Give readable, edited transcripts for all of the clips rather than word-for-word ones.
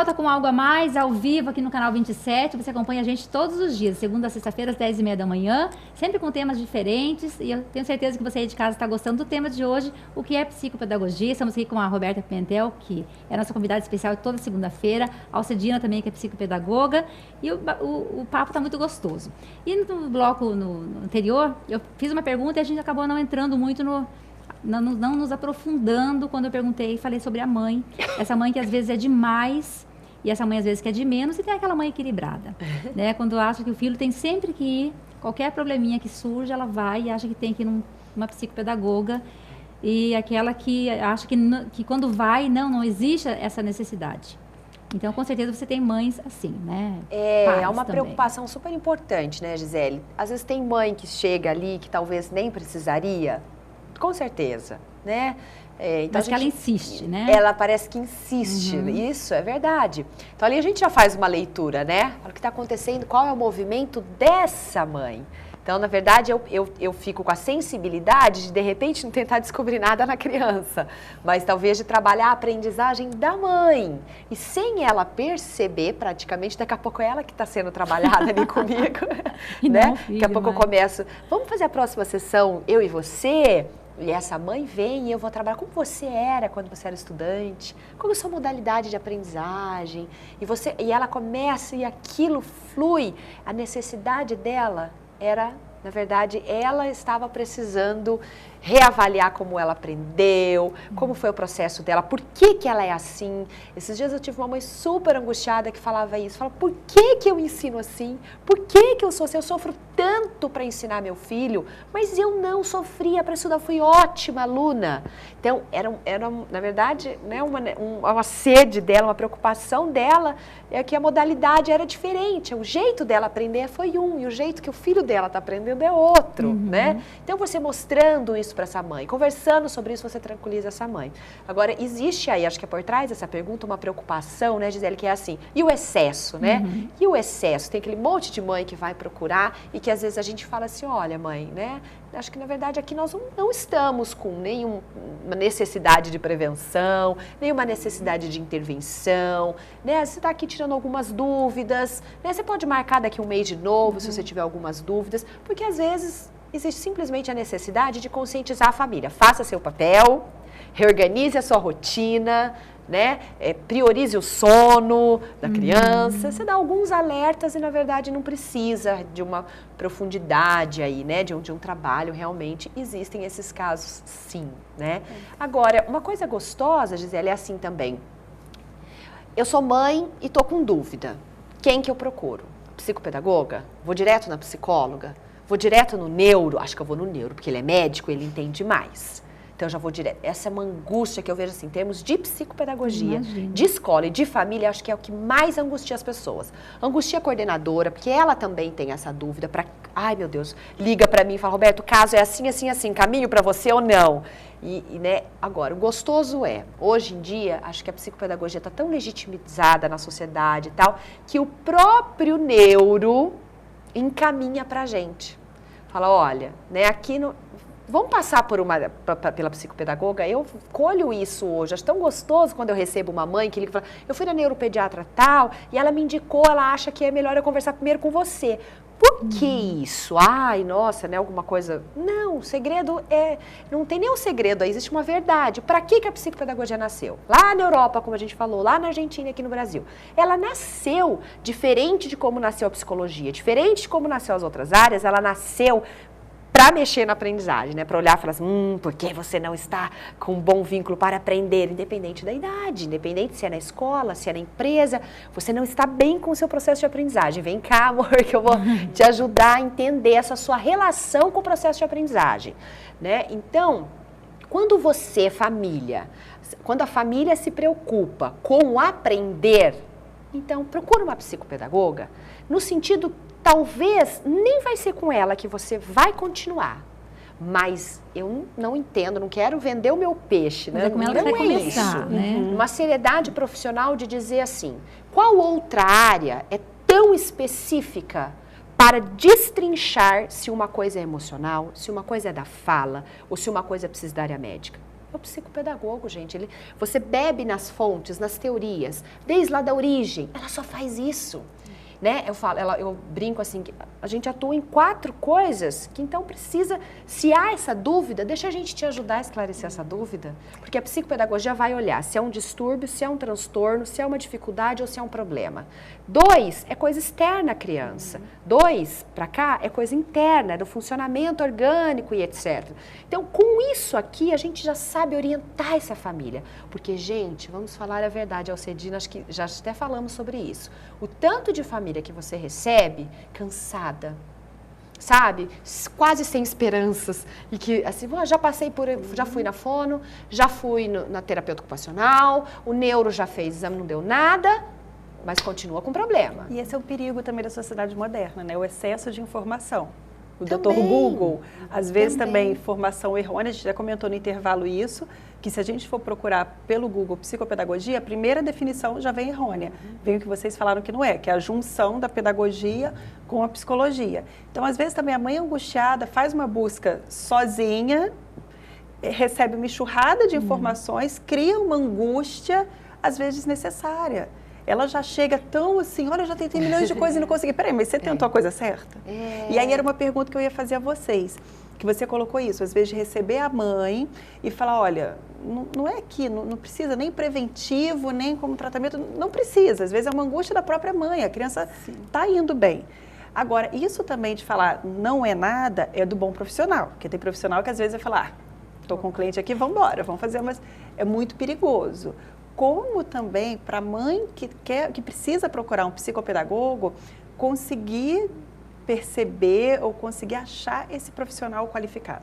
volta com algo a mais, ao vivo, aqui no canal 27. Você acompanha a gente todos os dias, segunda a sexta-feira, às 10h30 da manhã, sempre com temas diferentes. E eu tenho certeza que você aí de casa está gostando do tema de hoje, o que é psicopedagogia. Estamos aqui com a Roberta Pimentel, que é a nossa convidada especial toda segunda-feira. A Alcedina também, que é psicopedagoga. E o papo está muito gostoso. E no bloco no anterior, eu fiz uma pergunta e a gente acabou não entrando muito não nos aprofundando quando eu perguntei e falei sobre a mãe. Essa mãe que às vezes é demais e essa mãe às vezes que é de menos, e tem aquela mãe equilibrada, né? Quando acha que o filho tem sempre que ir, qualquer probleminha que surge, ela vai e acha que tem que ir numa psicopedagoga, e aquela que acha que quando vai, não existe essa necessidade. Então, com certeza, você tem mães assim, né? É uma preocupação super importante, né, Gisele? Às vezes tem mãe que chega ali que talvez nem precisaria, com certeza, né? Então mas que ela insiste, né? Ela parece que insiste, isso é verdade. Então ali a gente já faz uma leitura, né? O que está acontecendo, qual é o movimento dessa mãe? Então, na verdade, eu fico com a sensibilidade de repente, não tentar descobrir nada na criança, mas talvez de trabalhar a aprendizagem da mãe. E sem ela perceber, praticamente, daqui a pouco é ela que está sendo trabalhada ali comigo, né? Daqui a pouco eu começo, vamos fazer a próxima sessão, eu e você? E essa mãe vem e eu vou trabalhar como você era quando você era estudante, qual é a sua modalidade de aprendizagem, e ela começa e aquilo flui, a necessidade dela era, na verdade, ela estava precisando reavaliar como ela aprendeu, como foi o processo dela, por que ela é assim. Esses dias eu tive uma mãe super angustiada que falava isso, falava, por que eu ensino assim? Por que eu sou assim? Eu sofro tanto para ensinar meu filho, mas eu não sofria para estudar, fui ótima aluna. Então, era na verdade, né, uma sede dela, uma preocupação dela, é que a modalidade era diferente, o jeito dela aprender foi um, e o jeito que o filho dela está aprendendo é outro, né? Então, você mostrando isso para essa mãe, conversando sobre isso, você tranquiliza essa mãe. Agora, existe aí, acho que é por trás dessa pergunta, uma preocupação, né, Gisele, que é assim, e o excesso, né? E o excesso? Tem aquele monte de mãe que vai procurar e que às vezes a gente fala assim, olha mãe, né, acho que na verdade aqui nós não estamos com nenhuma necessidade de prevenção, nenhuma necessidade de intervenção, né, você está aqui tirando algumas dúvidas, né, você pode marcar daqui um mês de novo se você tiver algumas dúvidas, porque às vezes existe simplesmente a necessidade de conscientizar a família. Faça seu papel, reorganize a sua rotina, né? Priorize o sono da criança. Você dá alguns alertas e, na verdade, não precisa de uma profundidade aí, né? De um trabalho, realmente. Existem esses casos, sim, né? Agora, uma coisa gostosa, Gisele, é assim também. Eu sou mãe e tô com dúvida. Quem que eu procuro? Psicopedagoga? Vou direto na psicóloga? Vou direto no neuro, acho que eu vou no neuro, porque ele é médico, ele entende mais. Então, eu já vou direto. Essa é uma angústia que eu vejo assim, em termos de psicopedagogia, de escola e de família, acho que é o que mais angustia as pessoas. Angustia a coordenadora, porque ela também tem essa dúvida, ai meu Deus, liga pra mim e fala, Roberto, o caso é assim, assim, assim, caminho pra você ou não? Né, agora, o gostoso hoje em dia, acho que a psicopedagogia está tão legitimizada na sociedade e tal, que o próprio neuro encaminha pra gente. Fala, olha, né, aqui no... Vamos passar pela psicopedagoga? Eu colho isso hoje. Acho tão gostoso quando eu recebo uma mãe que liga e fala, eu fui na neuropediatra tal, e ela me indicou, ela acha que é melhor eu conversar primeiro com você. Por que isso? Ai, nossa, né, alguma coisa... Não, o segredo não tem nenhum segredo aí, existe uma verdade. Para que a psicopedagogia nasceu? Lá na Europa, como a gente falou, lá na Argentina e aqui no Brasil. Ela nasceu diferente de como nasceu a psicologia, diferente de como nasceu as outras áreas, ela nasceu para mexer na aprendizagem, né? Para olhar e falar assim, por que você não está com um bom vínculo para aprender? Independente da idade, independente se é na escola, se é na empresa, você não está bem com o seu processo de aprendizagem. Vem cá, amor, que eu vou te ajudar a entender essa sua relação com o processo de aprendizagem, né? Então, quando quando a família se preocupa com o aprender, então procura uma psicopedagoga, no sentido talvez nem vai ser com ela que você vai continuar, mas eu não entendo, não quero vender o meu peixe, né? Não é isso. Né? Uma seriedade profissional de dizer assim, qual outra área é tão específica para destrinchar se uma coisa é emocional, se uma coisa é da fala ou se uma coisa precisa da área médica? É o psicopedagogo, gente. Você bebe nas fontes, nas teorias, desde lá da origem. Ela só faz isso. Né? Eu brinco assim, que a gente atua em 4 coisas que então precisa, se há essa dúvida, deixa a gente te ajudar a esclarecer essa dúvida, porque a psicopedagogia vai olhar se é um distúrbio, se é um transtorno, se é uma dificuldade ou se é um problema. 2 é coisa externa à criança. 2 para cá é coisa interna, do funcionamento orgânico e etc. Então, com isso aqui, a gente já sabe orientar essa família, porque, gente, vamos falar a verdade, Alcedina, acho que já até falamos sobre isso. O tanto de família que você recebe, cansada, sabe? Quase sem esperanças. E que, assim, já fui na fono, já fui na terapeuta ocupacional, o neuro já fez exame, não deu nada, mas continua com problema. E esse é o perigo também da sociedade moderna, né? O excesso de informação. O Também. Dr. Google, às vezes também informação errônea, a gente já comentou no intervalo isso, que se a gente for procurar pelo Google psicopedagogia, a primeira definição já vem errônea. Vem o que vocês falaram que não é, que é a junção da pedagogia com a psicologia. Então, às vezes também a mãe angustiada faz uma busca sozinha, recebe uma enxurrada de informações, cria uma angústia, às vezes desnecessária. Ela já chega tão assim, olha, eu já tentei milhões de coisas e não consegui. Peraí, mas você tentou a coisa certa? E aí era uma pergunta que eu ia fazer a vocês, que você colocou isso, às vezes de receber a mãe e falar, olha, não é aqui, não precisa nem preventivo, nem como tratamento, não precisa. Às vezes é uma angústia da própria mãe, a criança está indo bem. Agora, isso também de falar não é nada, é do bom profissional, porque tem profissional que às vezes vai falar, estou com um cliente aqui, vamos embora, vamos fazer, mas é muito perigoso. Como também para a mãe que precisa procurar um psicopedagogo, conseguir perceber ou conseguir achar esse profissional qualificado.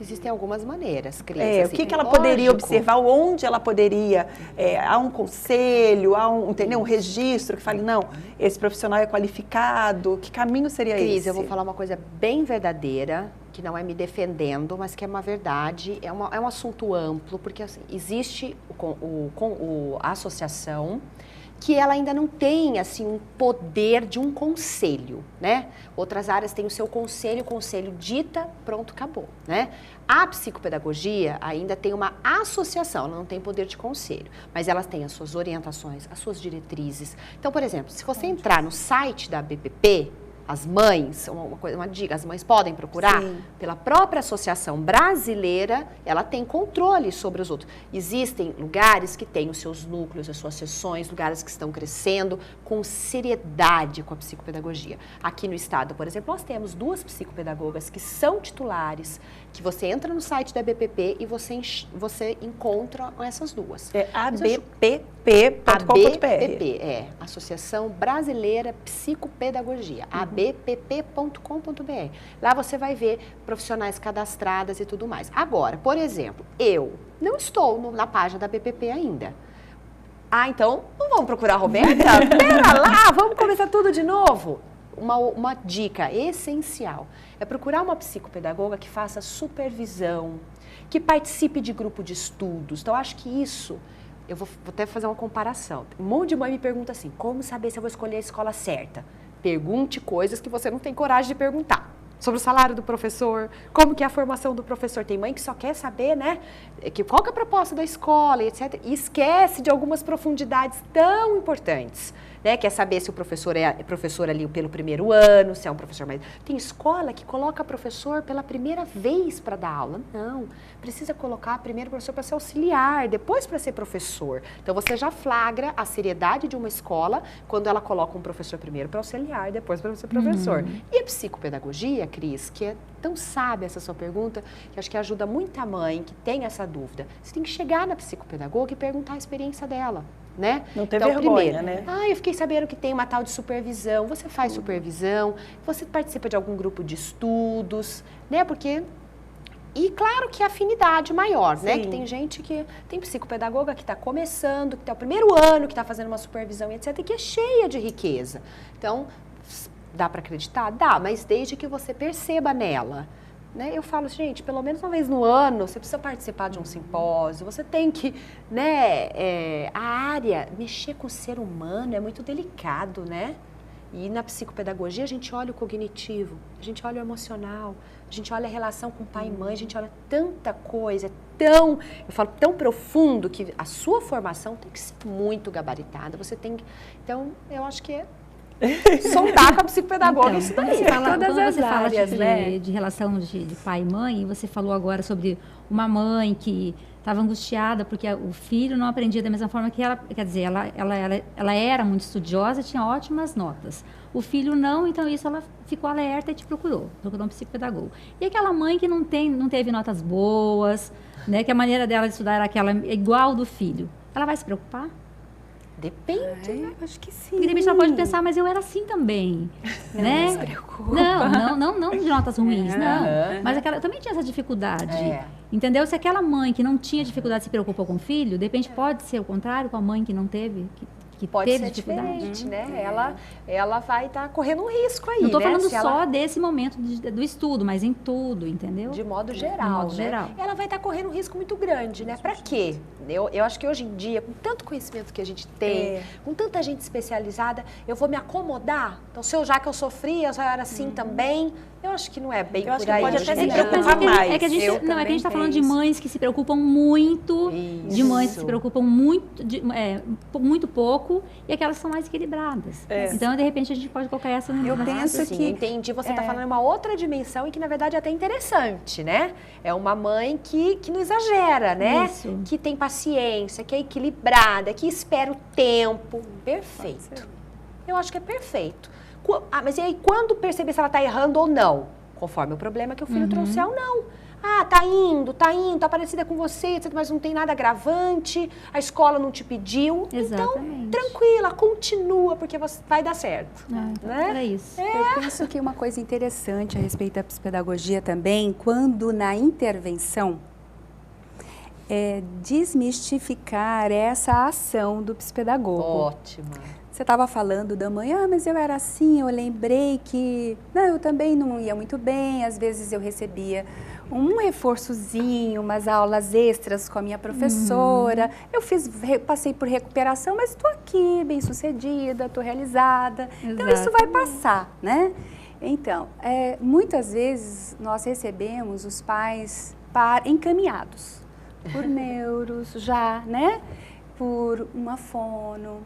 Existem algumas maneiras, Cris. O que ela poderia observar, onde ela poderia, há um conselho, entendeu? Um registro que fale, não, esse profissional é qualificado, que caminho seria esse? Cris, eu vou falar uma coisa bem verdadeira, que não é me defendendo, mas que é uma verdade, é um assunto amplo, porque assim, existe a associação, que ela ainda não tem, assim, um poder de um conselho, né? Outras áreas têm o seu conselho, o conselho dita, pronto, acabou, né? A psicopedagogia ainda tem uma associação, ela não tem poder de conselho, mas elas têm as suas orientações, as suas diretrizes. Então, por exemplo, se você entrar no site da BPP, as mães, uma dica, as mães podem procurar pela própria Associação Brasileira, ela tem controle sobre os outros. Existem lugares que têm os seus núcleos, as suas sessões, lugares que estão crescendo com seriedade com a psicopedagogia. Aqui no estado, por exemplo, nós temos 2 psicopedagogas que são titulares, que você entra no site da BPP e você encontra essas 2. É abpp.com.br. ABPP, Associação Brasileira Psicopedagogia, abpp.com.br. Lá você vai ver profissionais cadastradas e tudo mais. Agora, por exemplo, eu não estou na página da BPP ainda. Então, não vamos procurar a Roberta? Pera lá, vamos começar tudo de novo. Uma dica essencial é procurar uma psicopedagoga que faça supervisão, que participe de grupo de estudos. Então, acho que isso, eu vou até fazer uma comparação. Um monte de mãe me pergunta assim, como saber se eu vou escolher a escola certa? Pergunte coisas que você não tem coragem de perguntar. Sobre o salário do professor, como que é a formação do professor. Tem mãe que só quer saber, né, qual que é a proposta da escola, etc. E esquece de algumas profundidades tão importantes, né? Quer saber se o professor é professor ali pelo primeiro ano, se é um professor mais... Tem escola que coloca professor pela primeira vez para dar aula. Não, precisa colocar primeiro o professor para ser auxiliar, depois para ser professor. Então, você já flagra a seriedade de uma escola quando ela coloca um professor primeiro para auxiliar, depois para ser professor. E a psicopedagogia, Cris, que é tão sábia essa sua pergunta, que acho que ajuda muita mãe que tem essa dúvida. Você tem que chegar na psicopedagoga e perguntar a experiência dela, né? Não ter vergonha, primeiro, né? eu fiquei sabendo que tem uma tal de supervisão. Você faz supervisão, você participa de algum grupo de estudos, né? Porque... E claro que a afinidade maior, né? Que tem gente que... Tem psicopedagoga que está começando, que está o primeiro ano, que está fazendo uma supervisão, etc. E que é cheia de riqueza. Então... Dá para acreditar? Dá, mas desde que você perceba nela. Né? Eu falo, gente, pelo menos uma vez no ano, você precisa participar de um simpósio, você tem que, né, a área, mexer com o ser humano é muito delicado, né? E na psicopedagogia a gente olha o cognitivo, a gente olha o emocional, a gente olha a relação com pai e mãe, a gente olha tanta coisa, eu falo tão profundo que a sua formação tem que ser muito gabaritada. Você tem que, então, eu acho que é sondar com a psicopedagoga Então, isso daí. Quando você fala áreas, de, de relação de pai e mãe, você falou agora sobre uma mãe que estava angustiada porque o filho não aprendia da mesma forma que ela, quer dizer, ela era muito estudiosa, tinha ótimas notas. O filho não, então isso ela ficou alerta e te procurou um psicopedagogo. E aquela mãe que não teve notas boas, né, que a maneira dela de estudar era aquela igual do filho, ela vai se preocupar? Depende, né? Acho que sim. Porque de repente ela pode pensar, mas eu era assim também, né? se preocupa. Não de notas ruins, não. Mas eu também tinha essa dificuldade, entendeu? Se aquela mãe que não tinha dificuldade se preocupou com o filho, de repente pode ser o contrário com a mãe que não teve, que pode teve ser dificuldade. diferente, né? Ela vai estar correndo um risco aí, não estou né? falando só desse momento do estudo, mas em tudo, entendeu? De modo geral, de modo né? geral. Ela vai estar correndo um risco muito grande, né? Pra quê? Eu acho que hoje em dia, com tanto conhecimento que a gente tem, com tanta gente especializada, eu vou me acomodar? Então, já que eu sofri, eu já era assim também, eu acho que não é bem por aí. Pode até se Mas preocupar mais. é que a gente está falando de mães que se preocupam muito, de mães que se preocupam muito, muito pouco, e aquelas que são mais equilibradas. Então, de repente, a gente pode colocar essa no Eu penso sim, que... eu entendi. Você está falando uma outra dimensão e que, na verdade, é até interessante, né? É uma mãe que não exagera, né? Isso. Que tem paciência, que é equilibrada, que espera o tempo. Perfeito. Eu acho que é perfeito. Mas e aí, quando perceber se ela está errando ou não? Conforme o problema que o filho trouxe ou não. Ah, tá indo, tá parecida com você, mas não tem nada agravante, a escola não te pediu. Exatamente. Então, tranquila, continua, porque vai dar certo. Né? Era isso. Eu penso que uma coisa interessante a respeito da psicopedagogia também, quando na intervenção, é desmistificar essa ação do psicopedagogo. Ótima. Você estava falando da mãe, mas eu era assim, eu lembrei que eu também não ia muito bem, às vezes eu recebia um reforçozinho, umas aulas extras com a minha professora, passei por recuperação, mas estou aqui, bem sucedida, estou realizada, então isso vai passar, né? Então, muitas vezes nós recebemos os pais encaminhados por neuros já, né? Por uma fono,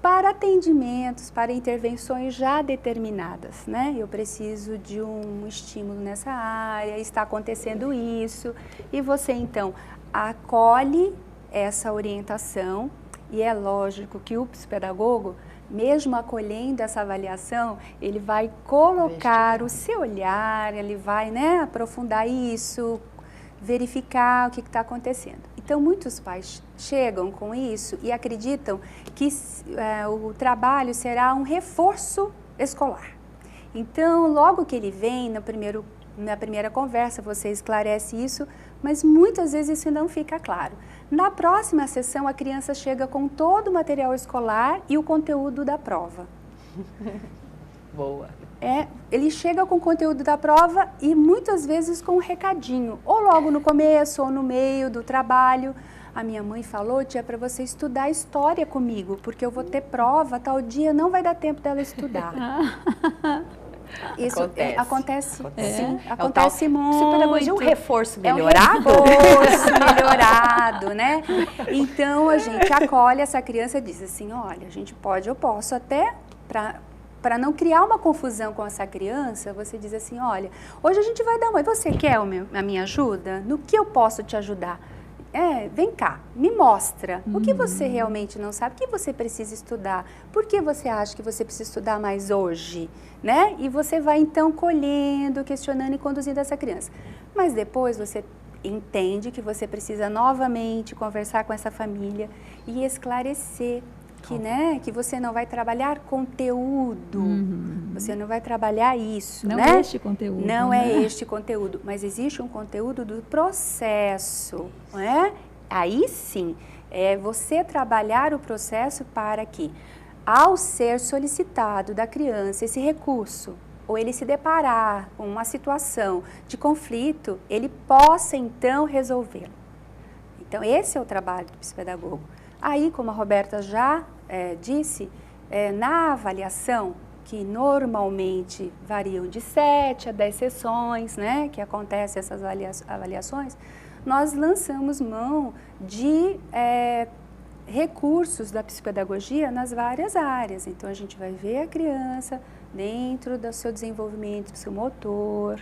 para atendimentos, para intervenções já determinadas, né? Eu preciso de um estímulo nessa área, está acontecendo isso, e você então acolhe essa orientação, e é lógico que o psicopedagogo, mesmo acolhendo essa avaliação, ele vai colocar o seu olhar, ele vai, né, aprofundar isso, verificar o que está acontecendo. Então, muitos pais chegam com isso e acreditam que o trabalho será um reforço escolar. Então, logo que ele vem, na primeira conversa, você esclarece isso, mas muitas vezes isso não fica claro. Na próxima sessão, a criança chega com todo o material escolar e o conteúdo da prova. Boa. Ele chega com o conteúdo da prova e muitas vezes com um recadinho, ou logo no começo ou no meio do trabalho. A minha mãe falou, tia, para você estudar história comigo, porque eu vou ter prova, tal dia não vai dar tempo dela estudar. Isso acontece sim, acontece muito. Psicopedagogia é um reforço melhorado? É um reforço melhorado, né? Então, a gente acolhe essa criança e diz assim, olha, eu posso até, para não criar uma confusão com essa criança, você diz assim, olha, hoje a gente vai dar uma... Você quer a minha ajuda? No que eu posso te ajudar? Vem cá, me mostra. O que você realmente não sabe? O que você precisa estudar? Por que você acha que você precisa estudar mais hoje? Né? E você vai então colhendo, questionando e conduzindo essa criança. Mas depois você entende que você precisa novamente conversar com essa família e esclarecer que você não vai trabalhar conteúdo, você não vai trabalhar isso, não né? é este conteúdo. Não é este conteúdo, mas existe um conteúdo do processo, não é? Aí sim, é você trabalhar o processo para que, ao ser solicitado da criança esse recurso, ou ele se deparar com uma situação de conflito, ele possa então resolvê-lo. Então, esse é o trabalho do psicopedagogo. Aí, como a Roberta já disse, na avaliação, que normalmente variam de 7 a 10 sessões, né, que acontecem essas avaliações, nós lançamos mão de recursos da psicopedagogia nas várias áreas. Então, a gente vai ver a criança dentro do seu desenvolvimento psicomotor,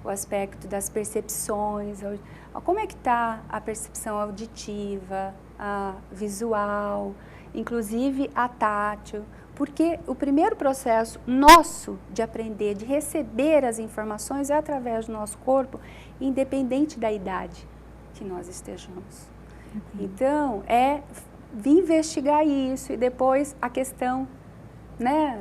o aspecto das percepções, como é que está a percepção auditiva, a visual, inclusive a tátil, porque o primeiro processo nosso de aprender, de receber as informações é através do nosso corpo, independente da idade que nós estejamos. Então, vir investigar isso e depois a questão, né,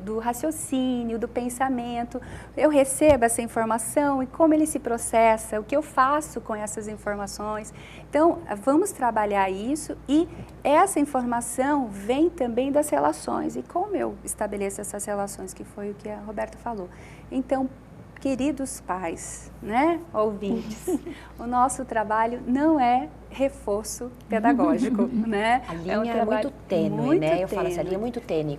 do raciocínio, do pensamento. Eu recebo essa informação e como ele se processa, o que eu faço com essas informações. Então, vamos trabalhar isso e essa informação vem também das relações. E como eu estabeleço essas relações, que foi o que a Roberta falou. Então, queridos pais, né, ouvintes, o nosso trabalho não é reforço pedagógico, né? A linha é muito tênue, né? Eu falo assim, a linha é muito tênue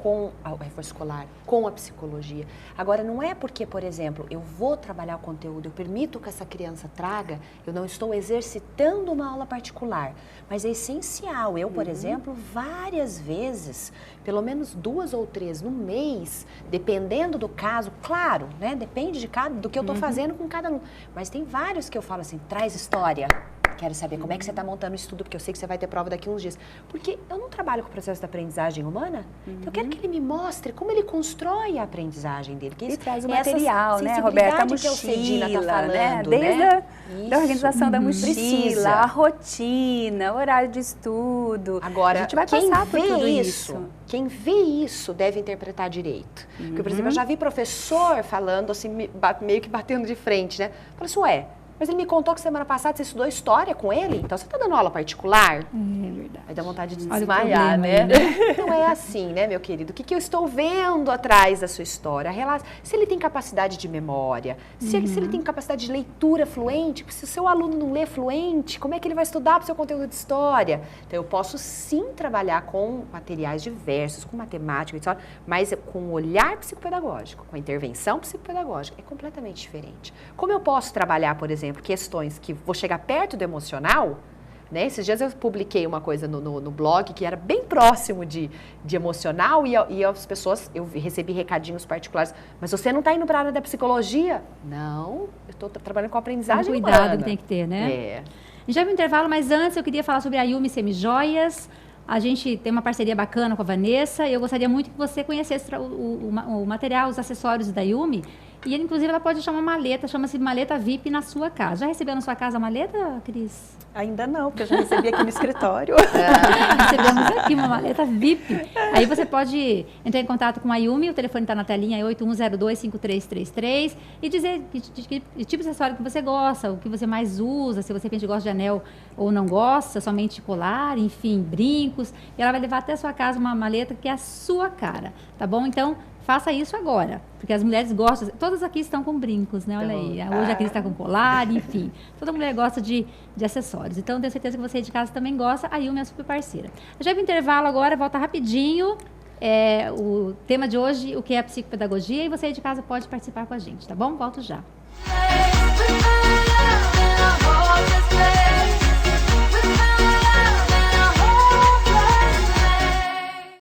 com o reforço escolar, com a psicologia. Agora, não é porque, por exemplo, eu vou trabalhar o conteúdo, eu permito que essa criança traga, eu não estou exercitando uma aula particular, mas é essencial. Eu, por exemplo, várias vezes, pelo menos 2 ou 3 no mês, dependendo do caso, claro, né? Depende do que eu estou fazendo com cada aluno. Mas tem vários que eu falo assim, traz história. Quero saber como é que você está montando o estudo, porque eu sei que você vai ter prova daqui a uns dias. Porque eu não trabalho com o processo da aprendizagem humana, então eu quero que ele me mostre como ele constrói a aprendizagem dele. Que e traz o material, né, Roberta? A mochila, que a Cedina tá falando, né? Desde da organização da mochila, precisa. A rotina, o horário de estudo. Agora, a gente vai quem passar por vê tudo isso, quem vê isso deve interpretar direito. Porque, por exemplo, eu já vi professor falando assim, meio que batendo de frente, né? Fala assim, ué, mas ele me contou que semana passada você estudou história com ele, então você está dando aula particular? É verdade. Aí dá vontade de Olha desmaiar, o né? problema aí, Não é assim, né, meu querido? O que eu estou vendo atrás da sua história? Se ele tem capacidade de memória, se ele tem capacidade de leitura fluente, se o seu aluno não lê fluente, como é que ele vai estudar para o seu conteúdo de história? Então, eu posso sim trabalhar com materiais diversos, com matemática, história, mas com o olhar psicopedagógico, com a intervenção psicopedagógica, é completamente diferente. Como eu posso trabalhar, por exemplo, questões que vou chegar perto do emocional, né? Esses dias eu publiquei uma coisa no blog que era bem próximo de emocional e as pessoas, eu recebi recadinhos particulares, mas você não está indo para a área da psicologia? Não, eu estou trabalhando com aprendizagem humana. Cuidado que tem que ter, né? É. A gente já viu um intervalo, mas antes eu queria falar sobre a Yumi Semijoias. A gente tem uma parceria bacana com a Vanessa e eu gostaria muito que você conhecesse o material, os acessórios da Yumi. E, inclusive, ela pode deixar uma maleta, chama-se maleta VIP na sua casa. Já recebeu na sua casa a maleta, Cris? Ainda não, porque eu já recebi aqui no escritório. Recebemos aqui uma maleta VIP. Aí você pode entrar em contato com a Yumi, o telefone está na telinha, 8102-5333, e dizer que tipo de acessório que você gosta, o que você mais usa, se você gosta de anel ou não gosta, somente colar, enfim, brincos. E ela vai levar até a sua casa uma maleta que é a sua cara, tá bom? Então, faça isso agora, porque as mulheres gostam, todas aqui estão com brincos, né? Olha aí, hoje a Cris está com colar, enfim, toda mulher gosta de acessórios. Então, tenho certeza que você de casa também gosta, a Yumi é super parceira. Já vi intervalo agora, volta rapidinho, o tema de hoje, o que é a psicopedagogia, e você aí de casa pode participar com a gente, tá bom? Volto já.